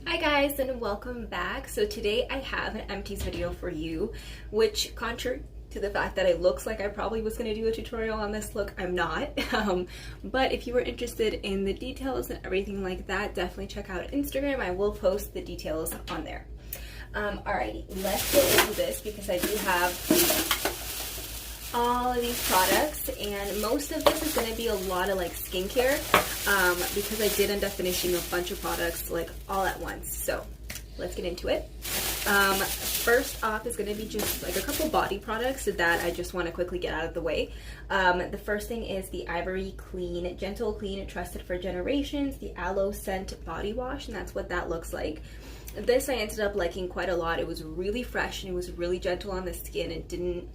Hi guys, and welcome back. So today I have an empties video for you, which, contrary to the fact that it looks like I probably was going to do a tutorial on this look, I'm not. But if you were interested in the details and everything like that, definitely check out Instagram. I will post the details on there. Alrighty, let's get into this because I do have all of these products, and most of this is going to be a lot of like skincare because I did end up finishing a bunch of products like all at once. So let's get into it. First off is going to be just like a couple body products that I just want to quickly get out of the way. The first thing is the Ivory Clean Gentle Clean Trusted for Generations, the Aloe Scent Body Wash, and that's what that looks like. This I ended up liking quite a lot. It was really fresh and it was really gentle on the skin. It didn't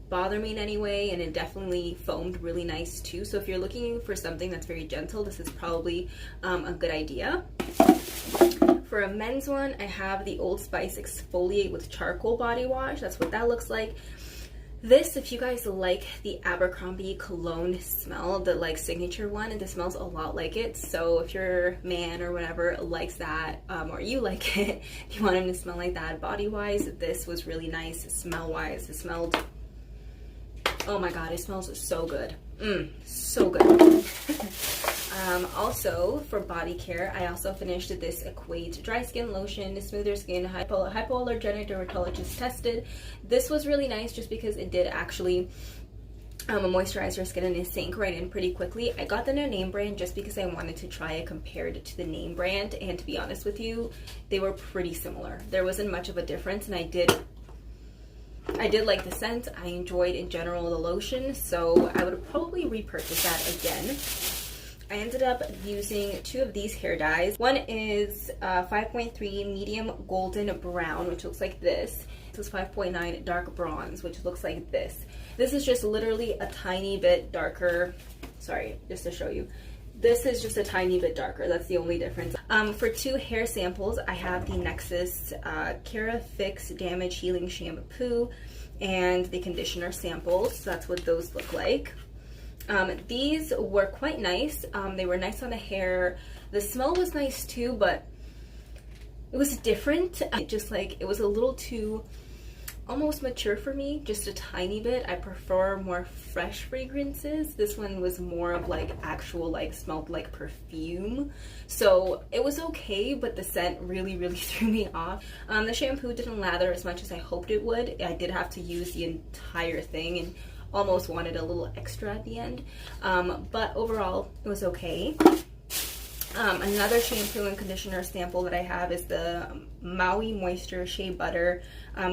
bother me in any way, and it definitely foamed really nice too. So if you're looking for something that's very gentle, this is probably a good idea. For a men's one, I have the Old Spice Exfoliate with Charcoal Body Wash. That's what that looks like. This, if you guys like the Abercrombie cologne smell, the like signature one, and this smells a lot like it. So if your man or whatever likes that, or you like it, if you want him to smell like that body wise, this was really nice. Smell wise, it smelled, oh my god, it smells so good. So good. Also, for body care, I also finished this Equate Dry Skin Lotion, Smoother Skin, Hypoallergenic Dermatologist Tested. This was really nice just because it did actually moisturize your skin and it sank right in pretty quickly. I got the no name brand just because I wanted to try it compared to the name brand, and to be honest with you, they were pretty similar. There wasn't much of a difference, and I did like the scent. I enjoyed in general the lotion, so I would probably repurchase that again. I ended up using two of these hair dyes. One is 5.3 medium golden brown, which looks like this. This is 5.9 dark bronze, which looks like this. This is just literally a tiny bit darker. Sorry, just to show you. This is just a tiny bit darker. That's the only difference. For two hair samples, I have the Nexus Kera Fix Damage Healing Shampoo and the conditioner samples. So that's what those look like. These were quite nice. They were nice on the hair. The smell was nice too, but it was different. It was a little too almost mature for me, just a tiny bit. I prefer more fresh fragrances. This one was more of like actual, like smelled like perfume. So it was okay, but the scent really threw me off. The shampoo didn't lather as much as I hoped it would. I did have to use the entire thing and almost wanted a little extra at the end. But overall, it was okay. Another shampoo and conditioner sample that I have is the Maui Moisture Shea Butter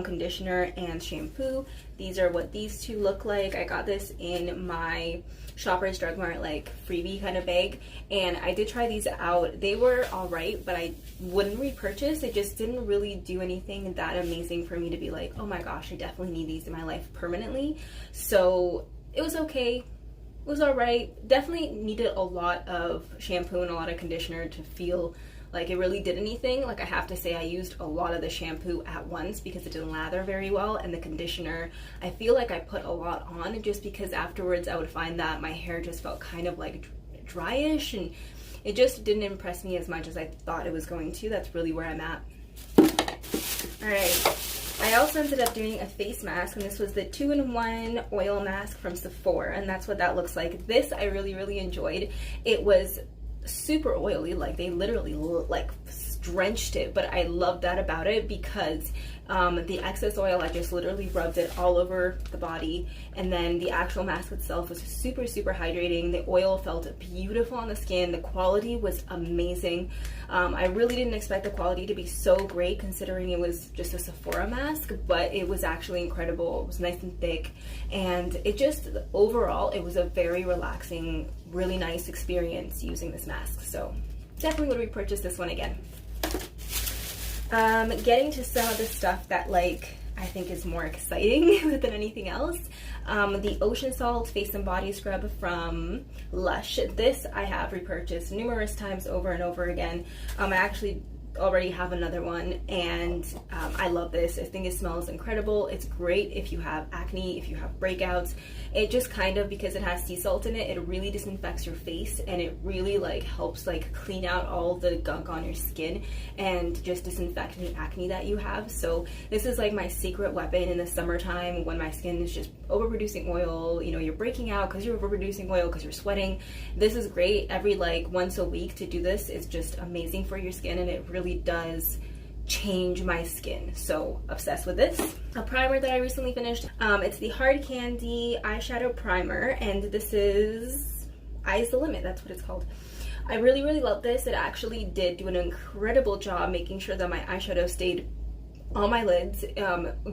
conditioner and shampoo. These are what these two look like. I got this in my Shoppers Drug Mart like freebie kind of bag, and I did try these out. They were alright, but I wouldn't repurchase. They just didn't really do anything that amazing for me to be like, oh my gosh, I definitely need these in my life permanently. So it was okay. It was alright. Definitely needed a lot of shampoo and a lot of conditioner to feel like it really did anything. Like, I have to say I used a lot of the shampoo at once because it didn't lather very well, and the conditioner, I feel like I put a lot on just because afterwards I would find that my hair just felt kind of like dryish, and it just didn't impress me as much as I thought it was going to. That's really where I'm at. Alright. I also ended up doing a face mask, and this was the 2-in-1 oil mask from Sephora, and that's what that looks like. This I really enjoyed. It was super oily, like they literally like drenched it, but I love that about it because the excess oil, I just literally rubbed it all over the body, and then the actual mask itself was super hydrating. The oil felt beautiful on the skin. The quality was amazing. I really didn't expect the quality to be so great considering it was just a Sephora mask, but it was actually incredible. It was nice and thick, and it just overall, it was a very relaxing, really nice experience using this mask. So definitely would repurchase this one again. Getting to some of the stuff that like I think is more exciting than anything else. The Ocean Salt Face and Body Scrub from Lush. This I have repurchased numerous times over and over again. I actually already have another one, and I love this. I think it smells incredible. It's great if you have acne, if you have breakouts. It just kind of, because it has sea salt in it, it really disinfects your face, and it really like helps like clean out all the gunk on your skin and just disinfect any acne that you have. So this is like my secret weapon in the summertime when my skin is just overproducing oil. You know, you're breaking out because you're overproducing oil because you're sweating. This is great. Every like once a week to do this is just amazing for your skin, and it really does change my skin. So obsessed with this. A primer that I recently finished, it's the Hard Candy eyeshadow primer, and this is Eyes the Limit, that's what it's called. I really love this. It actually did do an incredible job making sure that my eyeshadow stayed on my lids.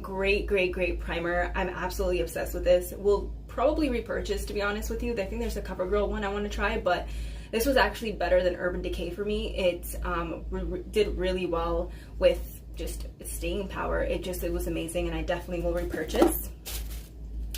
Great primer. I'm absolutely obsessed with this. Will probably repurchase, to be honest with you. I think there's a CoverGirl one I want to try, but this was actually better than Urban Decay for me. It did really well with just staying power. It was amazing, and I definitely will repurchase.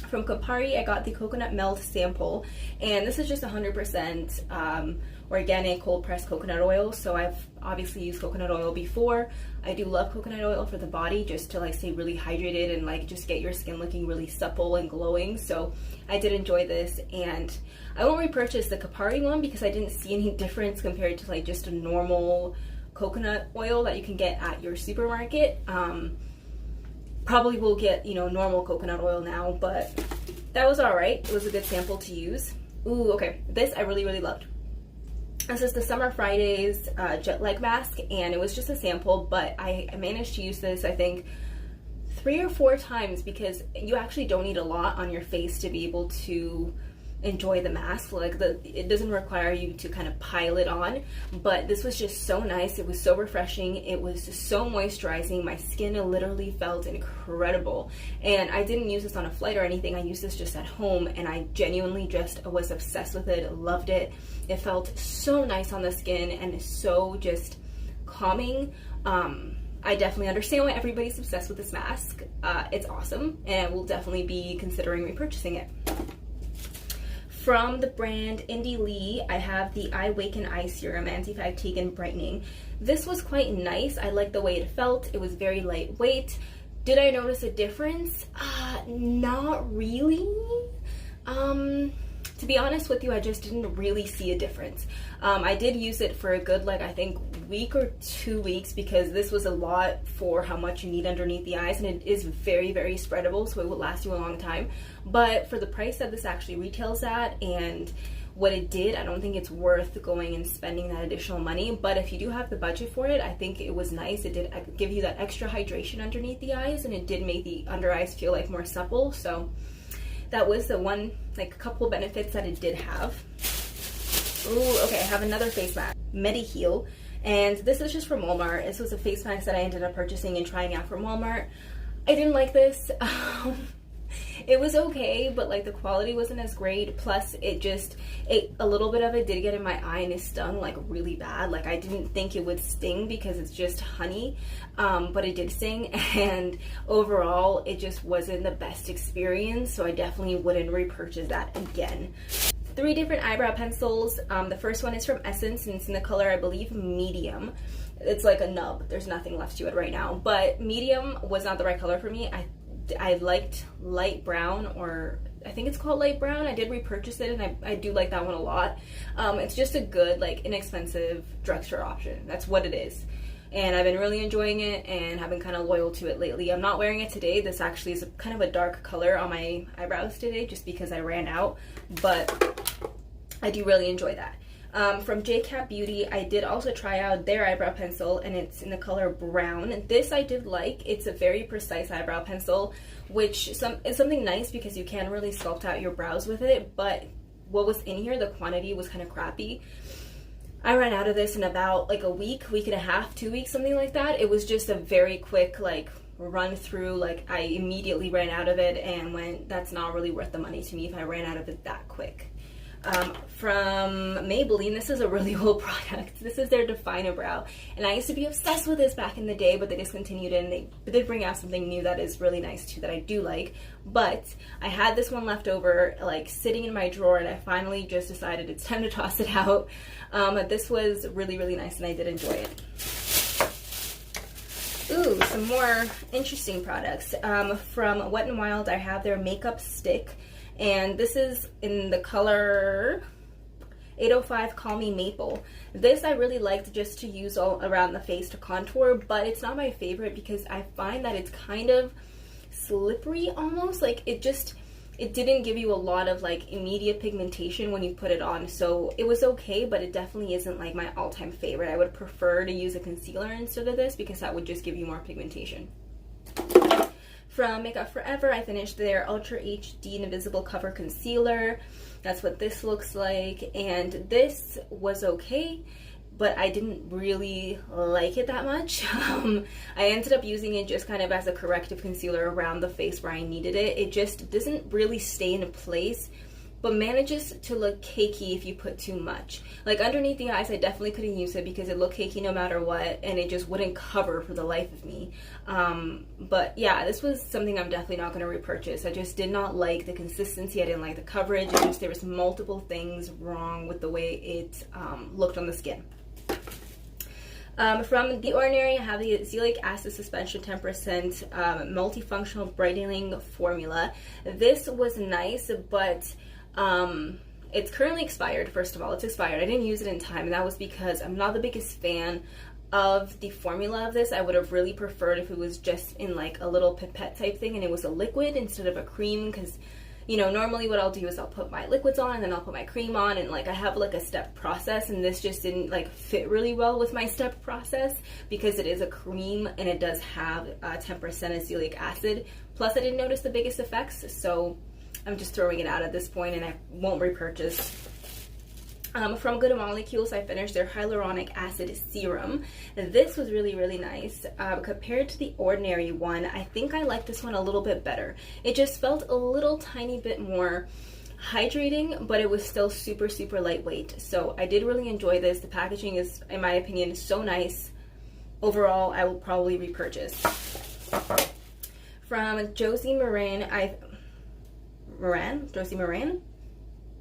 From Campari, I got the Coconut Melt sample, and this is just 100% organic cold pressed coconut oil. So I've obviously used coconut oil before. I do love coconut oil for the body, just to like stay really hydrated and like just get your skin looking really supple and glowing. So I did enjoy this, and I won't repurchase the Campari one because I didn't see any difference compared to like just a normal coconut oil that you can get at your supermarket. Probably will get, you know, normal coconut oil now, but that was all right. It was a good sample to use. Ooh, okay, this I really loved. This is the Summer Fridays Jet Lag Mask, and it was just a sample, but I managed to use this, I think, 3 or 4 times, because you actually don't need a lot on your face to be able to enjoy the mask. Like it doesn't require you to kind of pile it on, but this was just so nice. It was so refreshing. It was so moisturizing. My skin literally felt incredible, and I didn't use this on a flight or anything. I used this just at home, and I genuinely just was obsessed with it. Loved it. It felt so nice on the skin and so just calming. I definitely understand why everybody's obsessed with this mask. It's awesome, and I will definitely be considering repurchasing it. From the brand Indie Lee, I have the Eye Waken Eye Serum Anti-Fatigue and Brightening. This was quite nice. I liked the way it felt. It was very lightweight. Did I notice a difference? Not really. To be honest with you, I just didn't really see a difference. I did use it for a good, like, I think week or 2 weeks, because this was a lot for how much you need underneath the eyes, and it is very spreadable, so it will last you a long time. But for the price that this actually retails at and what it did, I don't think it's worth going and spending that additional money. But if you do have the budget for it, I think it was nice. It did give you that extra hydration underneath the eyes, and it did make the under eyes feel like more supple. So that was the one, like, couple benefits that it did have. Ooh, okay, I have another face mask, MediHeal, and this is just from Walmart. This was a face mask that I ended up purchasing and trying out from Walmart. I didn't like this. It was okay, but like the quality wasn't as great. Plus a little bit of it did get in my eye, and it stung like really bad. Like, I didn't think it would sting because it's just honey, but it did sting, and overall it just wasn't the best experience, so I definitely wouldn't repurchase that again. 3 different eyebrow pencils. The first one is from Essence, and it's in the color, I believe, medium. It's like a nub. There's nothing left to it right now, but medium was not the right color for me. I liked light brown, or I think it's called light brown. I did repurchase it, and I do like that one a lot. It's just a good, like, inexpensive drugstore option. That's what it is. And I've been really enjoying it, and have been kind of loyal to it lately. I'm not wearing it today. This actually is kind of a dark color on my eyebrows today, just because I ran out, but I do really enjoy that. From JCat Beauty, I did also try out their eyebrow pencil, and it's in the color brown. This I did like. It's a very precise eyebrow pencil, which is something nice because you can really sculpt out your brows with it, but what was in here, the quantity was kind of crappy. I ran out of this in about like a week and a half, 2 weeks, something like that. It was just a very quick, like, run through. Like, I immediately ran out of it and went, that's not really worth the money to me if I ran out of it that quick. From Maybelline, this is a really old product. This is their Define a Brow, and I used to be obsessed with this back in the day, but they discontinued it, and they did bring out something new that is really nice too, that I do like. But I had this one left over, like, sitting in my drawer, and I finally just decided it's time to toss it out. This was really nice, and I did enjoy it. some more interesting products. From Wet n Wild, I have their makeup stick, and this is in the color 805 Call Me Maple. This I really liked just to use all around the face to contour, but it's not my favorite because I find that it's kind of slippery almost. Like it didn't give you a lot of like immediate pigmentation when you put it on, so it was okay, but it definitely isn't like my all-time favorite. I would prefer to use a concealer instead of this because that would just give you more pigmentation. From Makeup Forever, I finished their Ultra HD Invisible Cover Concealer. That's what this looks like, and this was okay, but I didn't really like it that much. I ended up using it just kind of as a corrective concealer around the face where I needed it. It just doesn't really stay in place, but manages to look cakey if you put too much. Like underneath the eyes, I definitely couldn't use it because it looked cakey no matter what, and it just wouldn't cover for the life of me. But yeah, this was something I'm definitely not going to repurchase. I just did not like the consistency. I didn't like the coverage. It just, there was multiple things wrong with the way it looked on the skin. From The Ordinary, I have the Azelaic Acid Suspension 10% Multifunctional Brightening Formula. This was nice, but it's currently expired. First of all, it's expired. I didn't use it in time, and that was because I'm not the biggest fan of the formula of this. I would have really preferred if it was just in like a little pipette type thing and it was a liquid instead of a cream, because you know, normally what I'll do is I'll put my liquids on and then I'll put my cream on, and like I have like a step process, and this just didn't like fit really well with my step process because it is a cream and it does have 10% azelaic acid. Plus I didn't notice the biggest effects, so I'm just throwing it out at this point and I won't repurchase. From Good Molecules, I finished their hyaluronic acid serum. This was really, really nice. Compared to the Ordinary one, I think I like this one a little bit better. It just felt a little tiny bit more hydrating, but it was still super, super lightweight. So I did really enjoy this. The packaging is, in my opinion, so nice. Overall, I will probably repurchase. From Josie Maran, Josie Maran?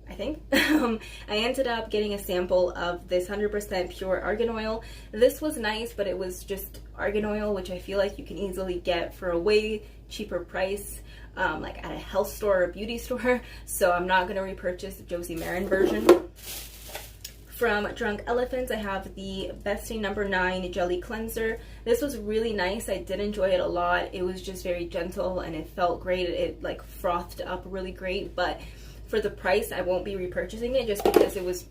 I think. I ended up getting a sample of this 100% pure argan oil. This was nice, but it was just argan oil, which I feel like you can easily get for a way cheaper price, like at a health store or beauty store. So I'm not going to repurchase the Josie Maran version. From Drunk Elephants, I have the Bestie No. 9 Jelly Cleanser. This was really nice. I did enjoy it a lot. It was just very gentle and it felt great. It like frothed up really great, but for the price, I won't be repurchasing it just because it was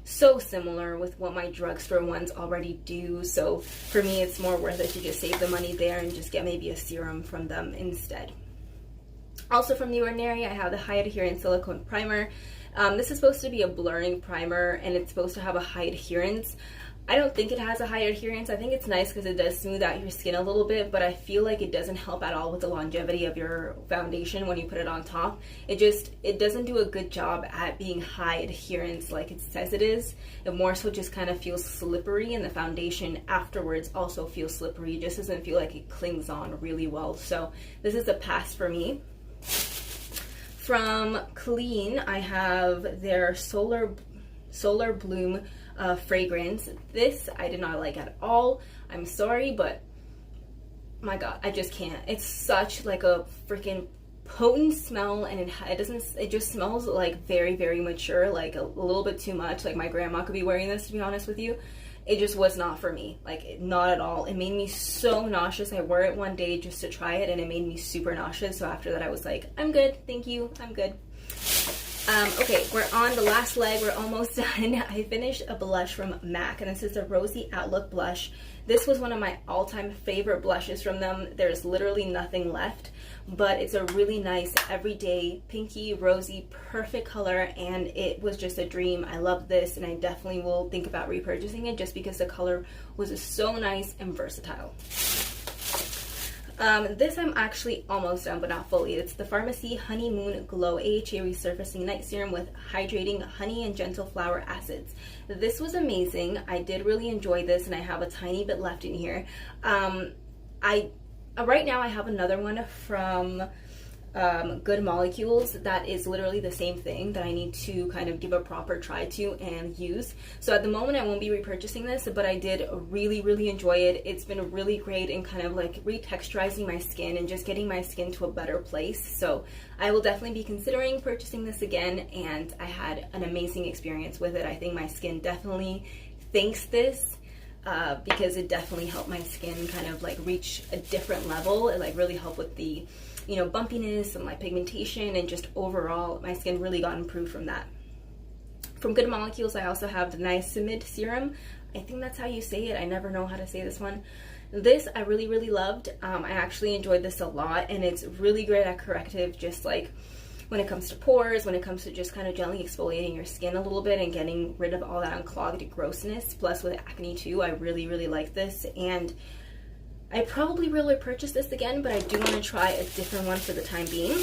so similar with what my drugstore ones already do. So for me, it's more worth it to just save the money there and just get maybe a serum from them instead. Also from The Ordinary, I have the High Adherence Silicone Primer. This is supposed to be a blurring primer and it's supposed to have a high adherence. I don't think it has a high adherence. I think it's nice because it does smooth out your skin a little bit, but I feel like it doesn't help at all with the longevity of your foundation when you put it on top. It doesn't do a good job at being high adherence like it says it is. It more so just kind of feels slippery, and the foundation afterwards also feels slippery. It just doesn't feel like it clings on really well. So this is a pass for me. From Clean, I have their Solar Bloom fragrance. This I did not like at all. I'm sorry, but my god, I just can't. It's such like a freaking potent smell, and it just smells like very, very mature, like a little bit too much. Like my grandma could be wearing this, to be honest with you. It just was not for me, like not at all. It made me so nauseous. I wore it one day just to try it and it made me super nauseous. So after that I was like, I'm good, thank you, I'm good. Okay, we're on the last leg. We're almost done. I finished a blush from MAC, and this is the Rosy Outlook blush. This was one of my all-time favorite blushes from them. There's literally nothing left, but it's a really nice everyday pinky rosy perfect color, and it was just a dream. I love this, and I definitely will think about repurchasing it just because the color was so nice and versatile. This I'm actually almost done, but not fully. It's the Pharmacy Honeymoon Glow AHA Resurfacing Night Serum with hydrating honey and gentle flower acids. This was amazing. I did really enjoy this, and I have a tiny bit left in here. Right now I have another one from Good Molecules, that is literally the same thing that I need to kind of give a proper try to and use. So at the moment I won't be repurchasing this, but I did really enjoy it. It's been really great in kind of like retexturizing my skin and just getting my skin to a better place. So I will definitely be considering purchasing this again, and I had an amazing experience with it. I think my skin definitely thanks this because it definitely helped my skin kind of like reach a different level. It like really helped with the, you know, bumpiness and my pigmentation, and just overall my skin really got improved from that. From Good Molecules, I also have the Niacinamide Serum. I think that's how you say it. I never know how to say this one. This I really loved. I actually enjoyed this a lot, and it's really great at corrective, just like when it comes to pores, when it comes to just kind of gently exfoliating your skin a little bit and getting rid of all that unclogged grossness. Plus with acne too, I really like this, and I probably will repurchase this again, but I do want to try a different one for the time being.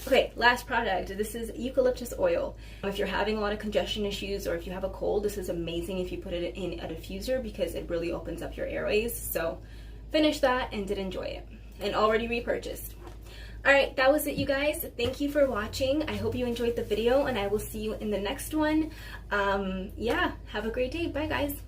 Okay, last product. This is eucalyptus oil. If you're having a lot of congestion issues, or if you have a cold, this is amazing if you put it in a diffuser because it really opens up your airways. So finished that and did enjoy it, and already repurchased. Alright, that was it, you guys. Thank you for watching. I hope you enjoyed the video, and I will see you in the next one. Yeah, have a great day. Bye, guys.